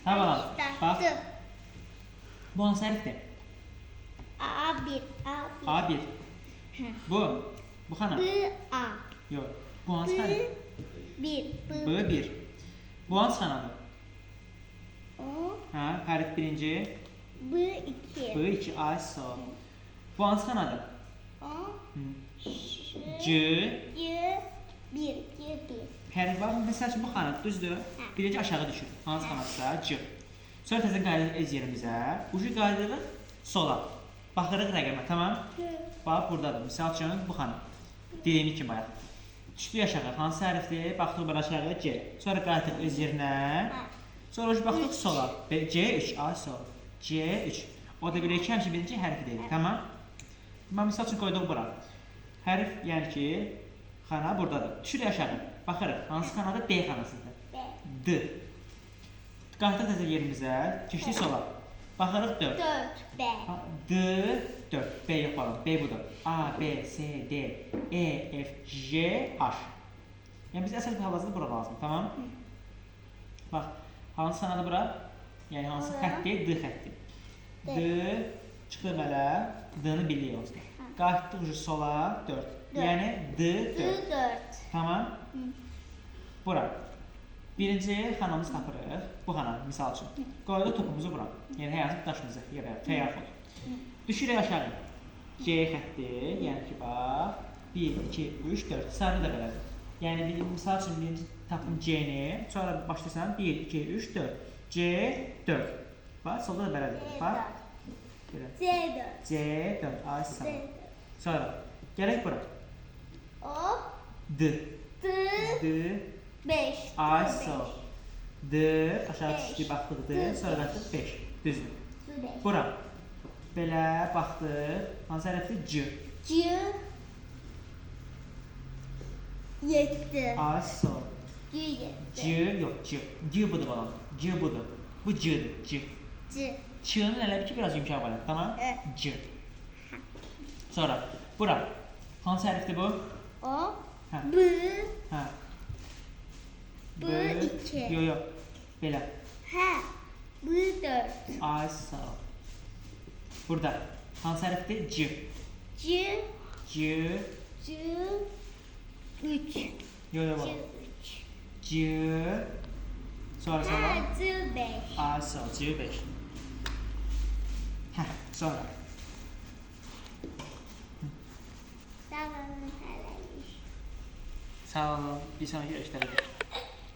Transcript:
Ha balam, bax. Bu hansı hərfdir? A1. A1. Bu xanım. B-A. Yox, bu hansı hərf? B1. Bu hansı xanımdır? Ha, hərf birinci. B2. B2, ay sağ ol. Bu hansı xanadır? C. C1. Hərf var, məsəl üçün bu xanat düzdür. Birinci aşağı düşür. Hansı xanatsa C. Sonra təzə qayıdırıq öz yerimizə. Ucu qayıdırıq sola. Baxırıq rəqəmə, tamam? Bax, buradadır. Misal üçün bu xanat. Dediyim kimi bayaq. Düşdük aşağı. Hansı hərfdir? Baxdıq belə aşağı C. Sonra qayıdırıq öz yerinə. Sonra ucu baxdıq sola. C3, ay sağ ol. C3. O da belə ki, həmişə birinci hərfi deyil, tamam? Mən misal üçün qoyduq bura. Hərf, yəni ki, xana buradadır. Düşürük aşağı. Baxırıq. Hansı xanadır? D xanasıdır. D. Qalxdıq təzə yerimizə. Keçdik sola. Baxırıq 4. D, 4. B yox balam. B budur. A, B, C, D, E, F, J, H. Yəni biz əsas bir hal-hazırda bura lazım, tamam? Bax, hansı xanadır bura? Yəni hansı xətdir? D xətdir. D, çıxdı belə. D-ni bilirik olsun. Qalxdıq ucu sola 4. Yəni D4. Tamam? Bura. Birinci xanamızı tapırıq. Bu xanam, misal üçün. Qoyduq topumuzu bura. Yəni həyatı daşımıza yerə, təyar olur. Düşürək aşağı. C xətti. Yəni ki, bax. 1, 2, 3, 4. Sarı da belədir. Yəni, misal üçün birinci tapdım C-ni. Sonra başlayırsan 1, 2, 3, 4. C4. Bax, solda da belədir. Bax. C4. Ay sağ. Sonra gələk bura. D. D5. Ay sağ. D. Aşağı düşdük, baxdıq D. Sonra qalxdıq 5. Düzdür. Bura. Belə baxdıq. Hansı hərfdir? C. C7. Ay sağ. C yox, C. C budur balam. C budur. Bu C'dir. C. Ç'nin elə bir ki, biraz yumuşaq var. Tamam? C. Sonra bura. Hansı hərfdir bu? B. B2. Yox. Belə. B4. Ay sağ ol. Burada. Hansı hərfdir? C. C. C3. Yox. C. Sonra. C5. Ay sağ ol. C5. Sonra. Sağ olun. Bir sonraki görüşlərə.